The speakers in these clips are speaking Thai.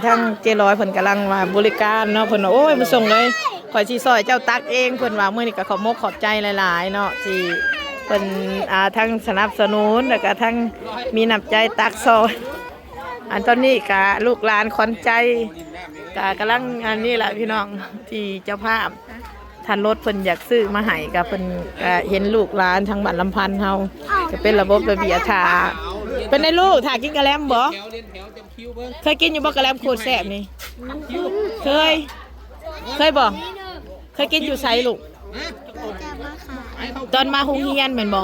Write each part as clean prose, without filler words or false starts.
ทั้งเจร้อยเพิ่นกำลังว่าบริการเนาะเพิ่นว่าโอ้ยมาส่งเลยข่อยสิซอยเจ้าตักเองเพิ่นว่ามื้อนี้ก็ขอบมกขอบใจหลายๆเนาะที่เพิ่นทั้งสนับสนุนแล้วก็ทั้งมีน้ำใจตักซอยอันตอนนี้ก็ลูกหลานขวัญใจก็กำลังอันนี้แหละพี่น้องที่เจ้าภาพท่านรถเพิ่นอยากซื้อมาให้ก็เพิ่นก็เห็นลูกหลานทางบ้านลำพันธ์เฮาก็เป็นระบบระเบียบท่าเป็นในลูกถ่ากินกะแลมบ่เคยกินอยู่บ่กะแลมโคตรแซ่บนี่เคยบ่เคยกินอยู่ไสลูกตอนมาโรงเรียนเหมือนบ่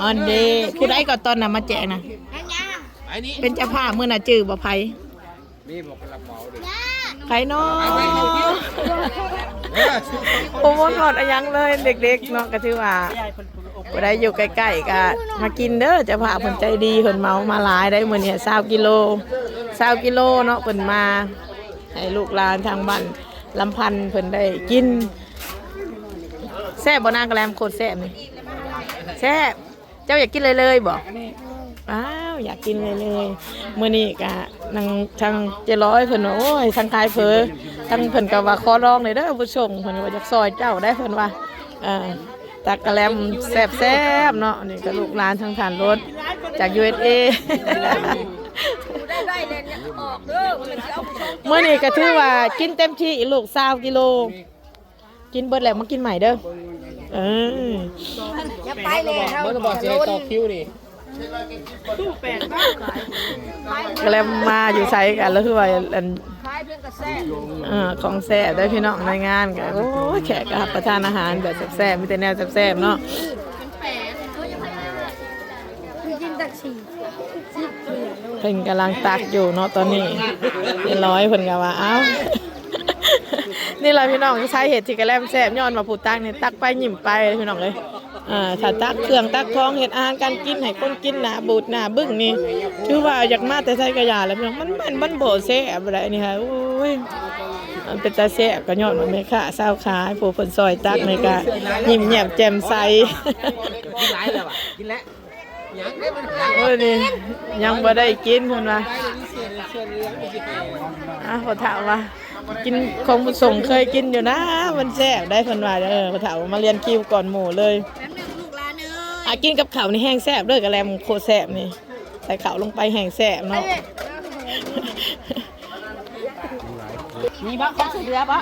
อันเด้ผู้ใดก็ตอนน่ะมาแจกน่ะเป็นเจ้าภาพมื้อน่ะจื้อบ่ไผมีบ่กระเป๋าเด้ไผเนาะโอ้โหหลอดอะยังเลยเด็กๆเนาะก็ถือว่าผู้ใดอยู่ใกล้ๆก็มากินเด้อเจ้าภาพเพิ่นใจดีเพิ่นเมามาหลายได้มื้อนี้20กิโลเนาะเพิ่นมาให้ลูกหลานทางบ้านลำพันธ์เพิ่นได้กินแซ่บบ่นางกะแลมโคตรแซ่บนี่แซ่บเจ้าอยากกินเลยบ่อ้าวอยากกินเลยมื้อนี้ก็นางทางเจร้อยเพิ่นว่าโอ้ยทางขายเผลอทางเพิ่นก็ว่าขอร้องเลยเด้อผู้ชมเพิ่นว่าอยากซอยเจ้าได้เพิ่นว่าตักกะแลมแซ่บๆเนาะนี่ก็ลูกหลานทางฐานรถจาก USA มื้อนี้ก็ถือว่ากินเต็มที่ลูก20กิโลกินเบิดแล้วมากินใหม่เด้ออย่าไปเลยเฮาบ่บอกสิต่อคิวนี่ก็แล้วมาอยู่ไสกันแล้วคือว่าอันของแซ่บได้พี่น้องในงานกันโอ้ยแขกก็รับประทานอาหารแบบแซ่บๆมีแต่แนวแซ่บๆเนาะเพิ่นกำลังตักอยู่เนาะตอนนี้ร้อยเพิ่นก็ว่าเอ้านี่แหละพี่น้องใช้เห็ดที่กระแลมแซ่บย้อนมาผูดตักนี่ตักไปหยิ่มไปพี่น้องเลยถ้าตักเครื่องตักท้องเห็ดอาหารการกินให้คนกินหนาบูดหนาบึ้งนี่ถือว่าอยากมาแต่ใช้กระยาแล้วพี่น้องมันโบแซ่บอะไรนี่ค่ะโอ้ยมันเป็นตาแซ่บก็ย้อนมาแม่ค้าเศร้าขายผู้คนซอยตักในกะยิ้มแย้มแจ่มใสกินหลายแล้วอ่ะกินแล้วโอ้ยนี่ยังบ่ได้กินเพิ่นว่าพอถามว่ากินของบุญส่งเคยกินอยู่นะมันแซ่บได้เพิ่นว่าพอถามว่ามาเรียนคิวก่อนหมู่เลยกินกับข้าวนี่แห้งแซ่บเด้อกะแลมโคแซ่บนี่ใส่ข้าวลงไปแห้งแซ่บเนาะมีบ่ของสุดเรือบ่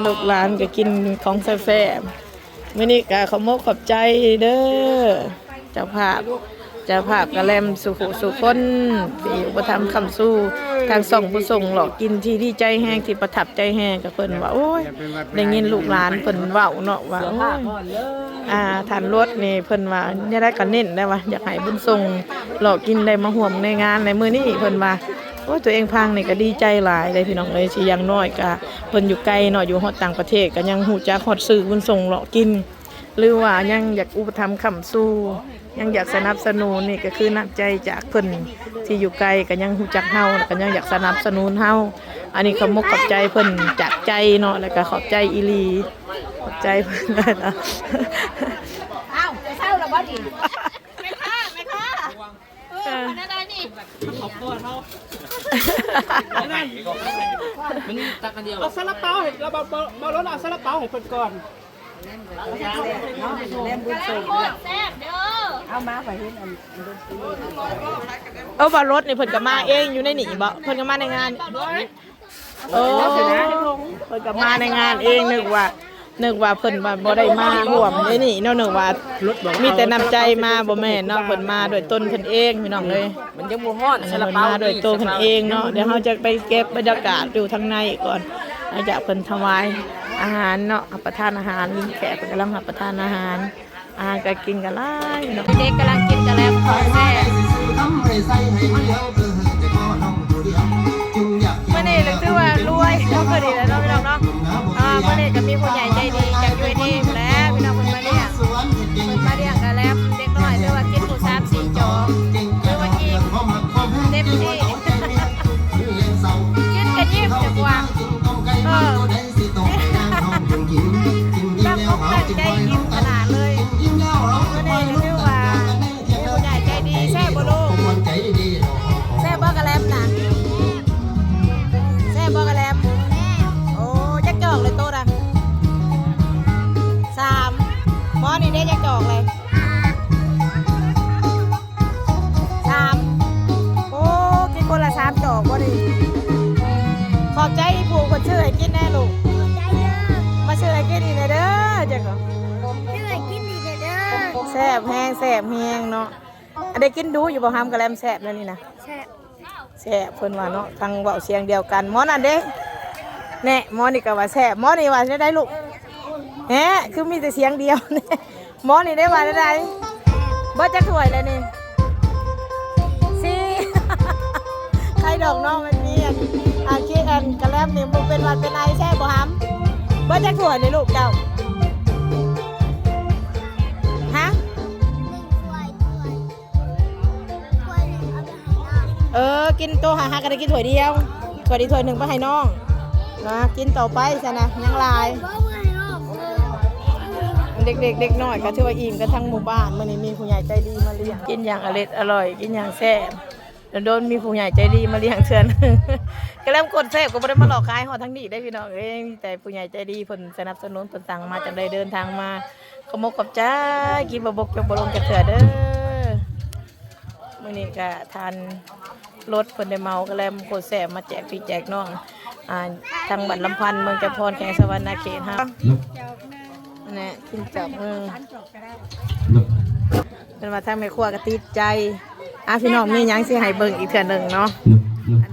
ลูกหลานก็กินของแซ่บๆมื้อนี้ก็ขอมกขอบใจเด้อเจ้าภาพกะแลมสุคนที่อุปถัมภ์คำสู้ทางส่งผู้ส่งหลอกกินที่ดีใจแห้งที่ประทับใจแห้งกับเพิ่นว่าโอ้ยได้ยินลูกหลานเพิ่นเว้าเนาะว่าท่านรถนี่เพิ่นว่าเนี่ยได้ก็เน้นได้ว่าอยากให้บุญส่งหลอกกินได้มาร่วมในงานในมื้อนี้เพิ่นว่าโอ้ตัวเองพังนี่ก็ดีใจหลายได้พี่น้องเอ้ยสิอย่างน้อยก็เพิ่นอยู่ไกลเนาะอยู่ฮอดต่างประเทศก็ยังฮู้จักฮอดซื้อบุญส่งหลอกกินหรือว่ายังอยากอุปถัมภ์คำสู้ยังอยากสนับสนุนนี่ก็คือน้ำใจจากเพิ่นที่อยู่ไกลก็ยังฮู้จักเฮาแล้วก็ยังอยากสนับสนุนเฮาอันนี้ขอบขอบใจเพิ่นจากใจเนาะแล้วก็ขอบใจอีหลีขอบใจเพิ่นนะอ้าวไปเข้าแล้วบ่ดิไม่ค่ะมันได้นี่ขอบคุณเฮามันตักกันเดียวเอาซาลาเปาให้เราบ่รถเอาซาลาเปาให้เพิ่นก่อนเล่มบุญส่งแซ่บเด้อเอามาไปเฮ็ดอันบ่รถนี่เพิ่นก็มาเองอยู่ในนี่บ่เพิ่นก็มาในงานเพิ่นก็มาในงานเองนึกว่าเพิ่นบ่ได้มาร่วมในนี่เนาะนึกว่ามีแต่น้ำใจมาบ่แม่นเนาะเพิ่นมาโดยตนเพิ่นเองพี่น้องเลยมันยังบ่ฮ้อนซาลาเปามาโดยตัวเพิ่นเองเนาะเดี๋ยวเฮาจะไปเก็บบรรยากาศอยู่ทางในก่อนหลังจากเพิ่นถวายอาหารเนาะรับประทานอาหารแขกกำลังรับประทานอาหารก็กินกันหลายเนาะเด็กกำลังกินกันแล้วของแซ่บมื้อนี้ถือว่ารวยเนาะพอดีแล้วเนาะพี่น้องเนาะมื้อนี้ก็มีผู้ใหญ่ใจดีจาก UAE แล้วพี่น้องเพิ่นมาเลี้ยงกันแล้วเด็กน้อยถือว่ากินผู้3-4จอกถือว่าอิ่มเต็มที่กินกันยิ้มจังหวะตั้งอกตั้งใจกินขนาดเลยวันนี้เรียกว่าผู้ใหญ่ใจดีแซ่บบ่ลูกแซ่บบ่กะแลมนะ ขอบใจผู้คนชื่อให้กินแน่ลูก ใจเด้อ มาชื่อให้กินอีกหน่อยเด้อจังเหรอ ชื่อกินดีเด้อ แซ่บแห้งแซ่บแห้งเนาะอันได้กินดูอยู่บ่ห้ามกระแลมแซ่บแล้วนี่นะ แซ่บ แซ่บเพิ่นว่าเนาะทางเว้าเสียงเดียวกันหมอนั่นเด้แน่หมอนี่ก็ว่าแซ่บหมอนี่ว่าได้ลูกแหมคือมีแต่เสียงเดียว หมอนี่ได้ว่าได้บ่จะถ้วยเลยนี่สิ ใครดอกน้องมันมีอันคิดอันกระแลมนี่บ่เป็นหวัดเป็นไอแซ่บบ่ห้ามบ่จะถ้วยเลยลูกเจ้าฮะ กินโตหากันได้กินถ้วยเดียวถ้วยดีถ้วยหนึ่งไปให้น้องนะกินต่อไปซะนะยังลายเด็กๆเด็กน้อยก็ถือว่าอิ่มกันทั้งหมู่บ้านมื้อนี้มีผู้ใหญ่ใจดีมาเลี้ยงกินอย่างอร่อยกินอย่างแซ่บโดนมีผู้ใหญ่ใจดีมาเลี้ยงเทื่อนึง ก็เริ่มกดแซ่บก็บ่ได้มาหลอกขายฮอดทั้งนี้ได้พี่น้องเอ้ยมีแต่ผู้ใหญ่ใจดีเพิ่นสนับสนุนเพิ่นสั่งมาจังได้เดินทางมาขอบคุณจ้ากินบ่บกจกบ่ลงจักเทื่อเด้อมื้อนี้ก็ทานรถเพิ่นได้เมาก็แล้วโคตรแซ่บมาแจกพี่แจกน้องทางบัดลำพันธ์เมืองจำพรแขวงสะวรรณเขตครับนั่นแหละกินจับเป็นว่าทางแม่ครัวก็ติดใจพี่น้องมีหยังสิให้เบิ่งอีกเทื่อนึงเนาะ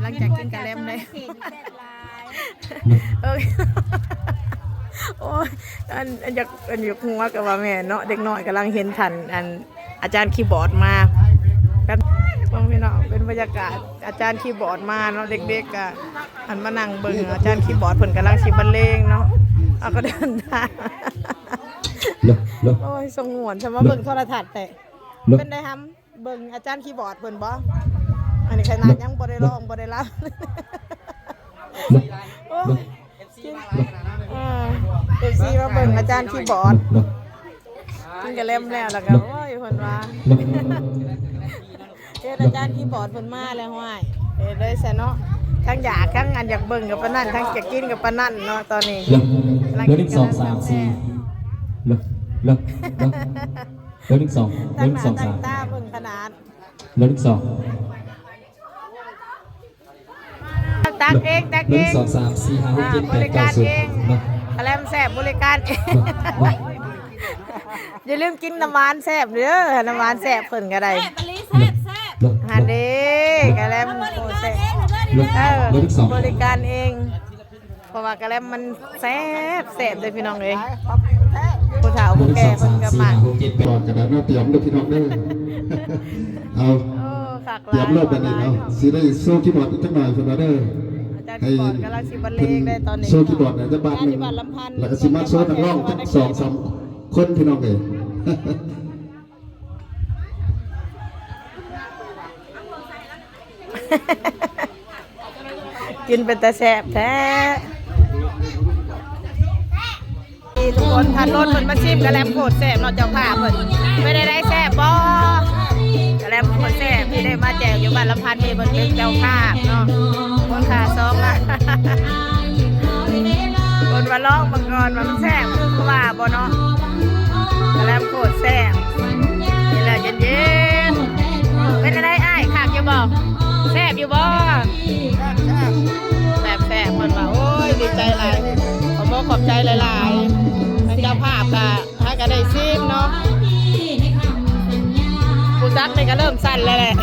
หลังจากกินกะแลมได้โอ้ยอันอยากหัวกับว่าแม่เนาะเด็กน้อยกำลังเห็นทันอาจารย์คีย์บอร์ดมากันพี่น้องเป็นบรรยากาศอาจารย์คีย์บอร์ดมาเนาะเด็กๆก็หันมานั่งเบิ่งอาจารย์คีย์บอร์ดเพิ่นกำลังสิบรรเลงเนาะเอาก็เดินทางโอ้ยสงวนฉันว่าเบิ่งโทรทัศน์แต่เป็นได้ทำเบิ่งอาจารย์คีย์บอร์ดเพิ่นบ่อันนี้ขนาดยังบ่ได้ร้องบ่ได้รับโอ้ยFC มาเบิ่งอาจารย์คีย์บอร์ดกินกะเล่มแล้วก็โอ้ยเพิ่นว่าเฮ็ดอาจารย์คีย์บอร์ดเพิ่นมาแล้วห้วยเฮ็ดเลยซะเนาะทั้งอยากทั้งอันอยากเบิ่งกับปานนั้นทั้งอยากกินกับปานนั้นเนาะตอนนี้เลิก1 2 3 4เลิกเลิก1 2 3ตาเบิ่งขนาดเลิก1 2ตักเองตักเอง1 2 3 4 5 6 7 8 9 10กะเล่มแซ่บบริการเองอย่าลืมกินน้ำหวานแซ่บเด้อน้ำหวานแซ่บเพิ่นก็ได้หาเด้กะแลมโคแซ่บบริการเองเพราะว่ากะแลมมันแซ่บเลยพี่น้องเอ้ยผู้เฒ่าผู้แก่เพิ่นก็มา ก่อนกันนะเตรียมด้วยพี่น้องเด้อเอาเตรียมเลิกกันนี่เนาะสิได้โซ่คีย์บอร์ดอีกจังหน่อยคนละเด้อให้กำลังสิบรรเลงได้ตอนนี้โซ่คีย์บอร์ดไหนจะบาทหนึ่งแล้วก็สิมาโซ่นักร้องทั้ง2-3 คนพี่น้องเอ้ยกินเป็นตาแซ่บแท้ทุกคนทานรถเพิ่นมาชิมกะแลมโคตรแซ่บเนาะเจ้าภาพเพิ่นไม่ได้แซ่บบ่กะแลมโคตรแซ่บที่ได้มาแจกอยู่บ้านลำพันธ์นี่เพิ่นเป็นเจ้าภาพเนาะคนขาซองละคนมาลองมาก่อนว่ามันแซ่บคือว่าบ่เนาะกะแลมโคตรแซ่บนี่แหละเย็นๆเป็นอะไรอ้ายคักอยู่บ่แซ่บอยู่บ่แซ่บเพิ่นว่าโอ้ยดีใจหลายขอบใจหลายๆทางเจ้าภาพก็ถ้าก็ได้ซิมเนาะผู้ตักนี่ก็เริ่มสั่นแล้วแหละ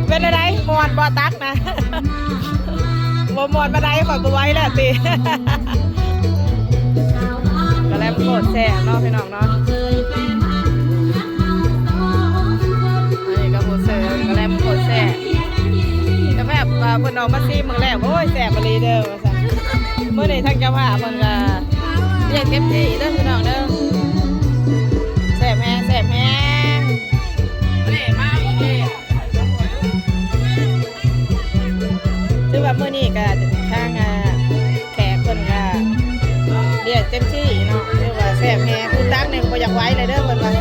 เป็นอะไรมวนบ่ตักนะบ่มวนมาได้ข่อยบ่ไหวแล้วติก็แล้วโคตรแซ่บเนาะพี่น้องเนาะอันนี้ก็โคตรแซ่บก็แล้วโคตรแซ่บก็แบบเพิ่นออกมาซิมมื้อแรกโอ้ยแซ่บบ่ลีเด้อว่าซั่นมื้อนี้ทางเจ้าภาพเพิ่นก็เรียกเต็มที่เด้อพี่น้องเด้อแซ่บแฮงนี่มาโอเคถือว่ามื้อนี้ก็ทางแขกเพิ่นก็เรียกเต็มที่เนาะถือว่าแซ่บแฮงผู้ตักนี่บ่อยากไหวเลยเด้อเพิ่นว่า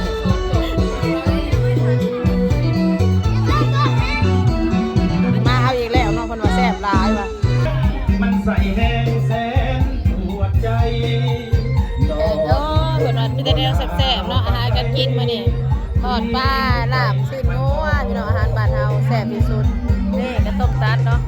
มาเอาอีกแล้วเนาะเพิ่นว่าแซ่บหลายว่ะมันใส่แห้งแสนปวดใจเพิ่นว่ามีแต่แนวแซ่บๆเนาะอาหารการกินมื้อนี้ทอดปลาลาบชิ้นงัวพี่น้องอาหารบ้านเฮาแซ่บที่สุดนี่ก็ต้มตัดเนาะ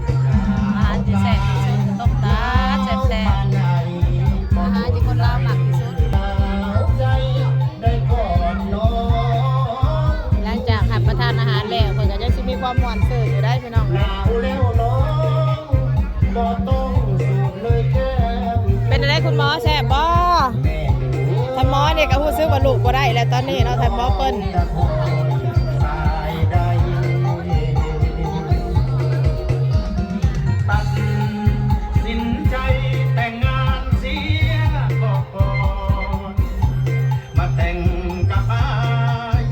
ลูกบ่ได้แล้วตอนนี้เนาะท่านหมอเปิ้น สายใดตัดสินใจแต่งงานเสียก่อนมาแต่งกับอาย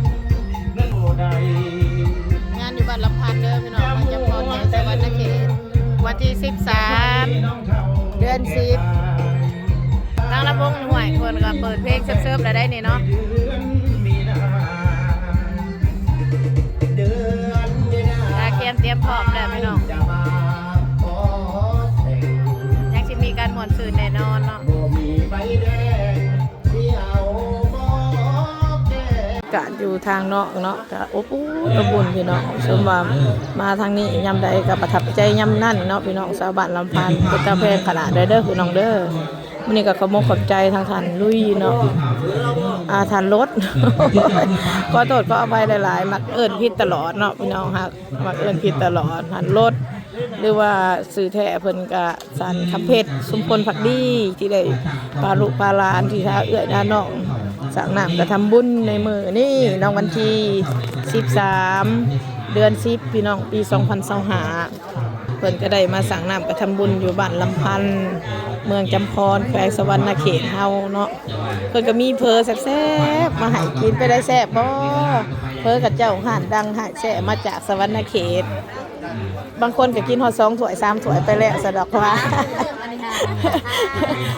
นั้นบ่ได้ งานอยู่บ้านลำพันธ์เด้อพี่น้องมันจะพรแห่งสวรรค์เขตวันที่13 เดือน10ทางลำวงหน่วยคนก็เปิดเพลงเซิร์ฟๆแล้วได้นี่เนาะ ตาเคียนเตรียมพร้อมแล้วพี่น้องยังจะมีการม่วนซื่นแน่นอนเนาะกะอยู่ทางนอกเนาะกะอบอุ่นอบอุ่นพี่น้องสมว่ามาทางนี้ยำใดก็ประทับใจยำนั่นเนาะพี่น้องชาวบ้านลำพันธ์เป็นตาแพงขนาดเด้อพี่น้องเด้อมื้อนี้ก็ขอบใจทางท่านลุยเนาะท่านรถ ขอโทษก็เอาไปหลายๆมักเอิ้นผิดตลอดเนาะพี่น้องฮักมักเอิ้นผิดตลอดท่านรถหรือว่าสื่อแท้เพิ่นก็สันคำเพชรสุมพลผักดีที่ได้พาลูกพาหลานที่ท่าเอื้อยน้าน้องสร้างน้ำกระทำบุญในมื้อนี้น้องวันที่13 เดือน10พี่น้องปี2025เพิ่นก็ได้มาสั่งน้ำกระทำบุญอยู่บ้านลำพันธ์เมืองจำพรแขวงสวรรณเขตเฮาเนาะเพิ่นก็มีเพอแซ่บๆมาให้กินไปได้แซ่บบ่เพอกับเจ้าห่านดังหายแซ่มาจากสวรรณเขตบางคนก็กินฮอด2ถ้วย3ถ้วยไปแล้วสะดอกว่า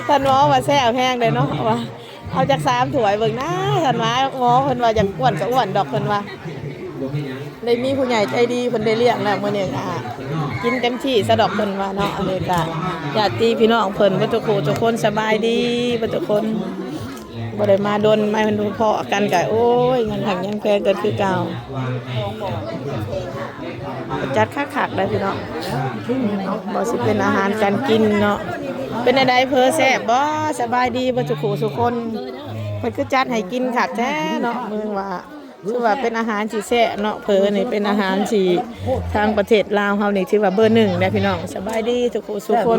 ท่านหมอว่าแซ่บแห้งเลยเนาะว่าเอาจาก3ถ้วยเบิ่งนะท่านหมอเพิ่นว่าอยากอ้วนก็อ้วนดอกเพิ่นว่าได้มีผู้ใหญ่ใจดีเพิ่นได้เลี้ยงแล้วมื้อนี้กินเต็มที่สะดอกเพิ่นว่าเนาะอันนี้ก็ญาติพี่น้องเพิ่นบ่ทุกคู่ทุกคนสบายดีบ่ทุกคนบ่ได้มาดนมาเพิ่นพอกันก็โอ้ยเงินหักยังแพงเกินคือเก่าจัดคักๆได้พี่น้องบ่สิเป็นอาหารการกินเนาะเป็นอะไรเพอแซ่บบ่สบายดีบ่ทุกคู่ทุกคนเพิ่นคือจัดให้กินคักแท้เนาะมึงว่าคือว่าเป็นอาหารที่แซ่บเนาะเพอนี่เป็นอาหารที่ทางประเทศลาวเฮานี่ถือว่าเบอร์1นะพี่น้องสบายดีทุกคู่ทุกคน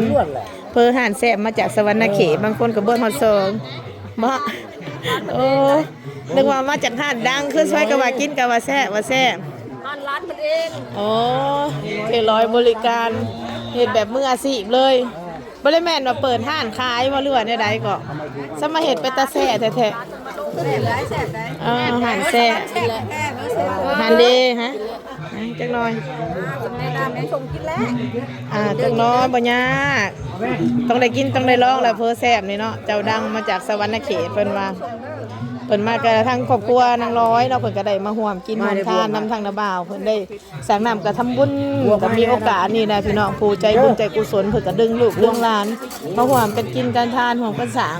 เพออาหารแซ่บมาจากสวรรณเขตบางคนก็เบิ่งฮอด2บ่โอ้นึกว่ามาจากห้านดังคือช่วยก็ว่ากินก็ว่าแซ่บว่าแซ่บร้านมันเองโอ้เฮ็ดร้อยบริการเฮ็ดแบบมืออาชีพเลยบ่ได้แม่นว่าเปิดห้านขายบ่หรือว่าแนวใดก็ซะมาเฮ็ดเป็นตาแซ่แท้ๆแซ่บหลายแซ่บได้ห้านแซ่ห้านดีฮะจักหน่อยแนะนำให้ส่งกินแล้วจักหน้อยบ่ยากต้องได้กินต้องได้ลองแล้วเพอแซ่บนี่เนาะเจ้าดังมาจากสวรรณเขตเพิ่นว่าเพิ่นมากระทั่งครอบครัวนางร้อยเราเพิ่นก็ได้มาร่วมกินร่วมทานนำทางนาบ่าวเพิ่นได้สร้างน้ำกระทำบุญก็มีโอกาสนี่นะพี่น้องผู้ใจบุญใจกุศลเพิ่นก็ดึงลูกดึงหลานมาร่วมกันกินกันทานร่วมกันสร้าง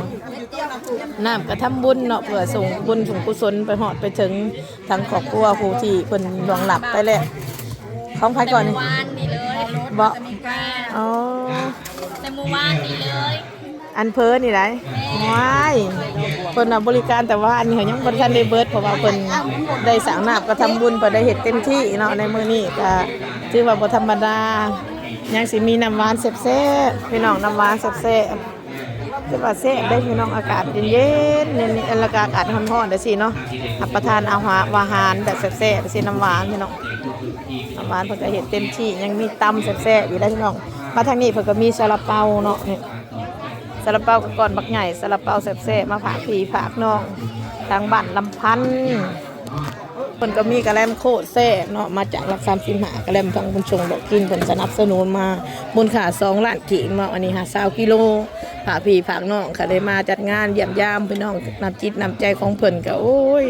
น้ำกระทำบุญเนาะเพื่อส่งบุญส่งกุศลไปฮอดไปถึงทางครอบครัวผู้ที่เพิ่นล่วงลับไปแล้วของใครก่อนนี่วานนี่เลยบ่อ๋อแต่มื้อวานนี่เลยอันเพิ่นนี่ได้ว้ายเพิ่นบริการแต่ว่าอันนี้เขายังบ่ทันได้เบิดเพราะว่าเพิ่นได้สร้างน้ำก็ทำบุญเพิ่นได้เฮ็ดเต็มที่เนาะในมื้อนี้ก็ถือว่าบ่ธรรมดายังสิมีน้ำหวานแซ่บๆพี่น้องน้ำหวานแซ่บๆคือว่าแซ่บได้พี่น้องอากาศเย็นๆนี่อากาศร้อนๆจังซี่เนาะรับประทานอาหารแบบแซ่บๆสิน้ำหวานพี่น้องน้ำหวานเพิ่นก็เฮ็ดเต็มที่ยังมีตำแซ่บๆอยู่ได้พี่น้องมาทางนี้เพิ่นก็มีซาลาเปาเนาะนี่ซาลาเปาก่อนบักใหญ่ซาลาเปาแซ่บๆมาฝากพี่ฝากน้องทางบ้านลำพันธ์เพิ่นก็มีกระแลมโคตรแซ่บเนาะมาจากหลัก35กระแลมทางบุญชงดอกกินเพิ่นสนับสนุนมามูลค่า2ล้านกีบเนาะอันนี้20กิโลฝากพี่ฝากน้องก็ได้มาจัดงานเยี่ยมยามพี่น้องน้ำจิตน้ำใจของเพิ่นก็โอ้ย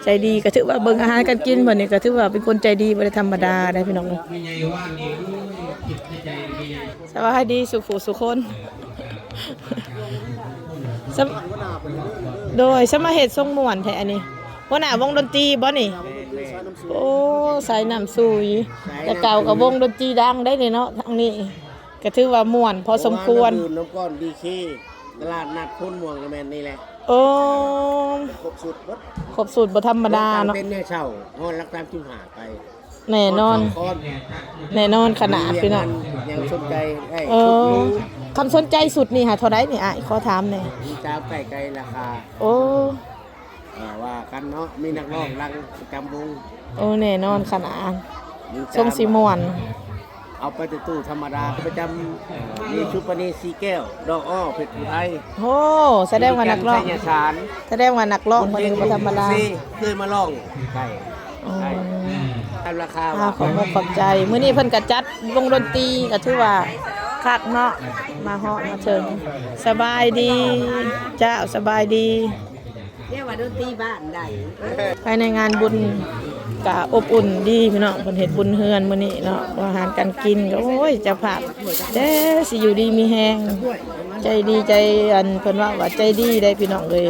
ใจดีก็ถือว่าเบิ่งอาหารการกินเพิ่นนี่ก็ถือว่าเป็นคนใจดีบ่ได้ธรรมดาได้พี่น้องสวัสดีสุขสุคนโดยสมาเหตุทรงม่วนแท้อันนี้หัวหน้าวงดนตรีบ่นี่โอ้สายน้ำซุยแต่เก่ากับวงดนตรีดังได้นี่เนาะทางนี้ก็ถือว่าม่วนพอสมควรน้ำก้อนดีเคตลาดนัดพุ่นม่วงแมนนี่แหละโอ้ครบสูตรบ่ธรรมดาเนาะเป็นเนี่ยเช่าฮอนรักตามจิ้มหาไปแน่นอนขนาดพี่น้องยังสนใจคำสนใจสุดนี่ค่ะเท่าไรนี่อ่ะขอถามหน่อยจ้าไก่ราคาโอ้ ว่ากันเนาะมีนักร้องรังประจำวง โอ้แน่นอนขนาด มี ทรงสีม่วน เอาไปตู้ธรรมดาประจำมีชุปนีสีแก้ว ดอกอ้อเพชรอุทัย โอ้แสดงว่านักร้อง ชัยสาร แสดงว่านักร้องคนนี้บ่ธรรมดา เคยมาร้องใช่ อ๋อ ตามราคา ขอบคุณขอบใจมื้อนี้เพิ่นก็จัดวงดนตรีก็ถือว่าคักเนาะมาฮอดมาถึงสบายดีเจ้าสบายดี เรียกว่าดนตรีบ้านได้ ภายในงานบุญก็อบอุ่นดีพี่น้องเพิ่นเฮ็ดบุญเฮือนมื้อนี้เนาะอาหารการกินก็โอ้ยเจ้าภาพเด้สิอยู่ดีมีแฮงใจดีใจอันเพิ่นว่าใจดีได้พี่น้องเลย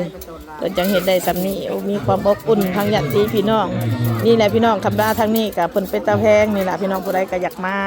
เพิ่นจังเฮ็ดได้สำนี้โอ้มีความอบอุ่นทางญาติพี่น้องนี่แหละพี่น้องคำดาทางนี้ก็เพิ่นเป็นตาแพงนี่ล่ะพี่น้องผู้ใดก็อยากมา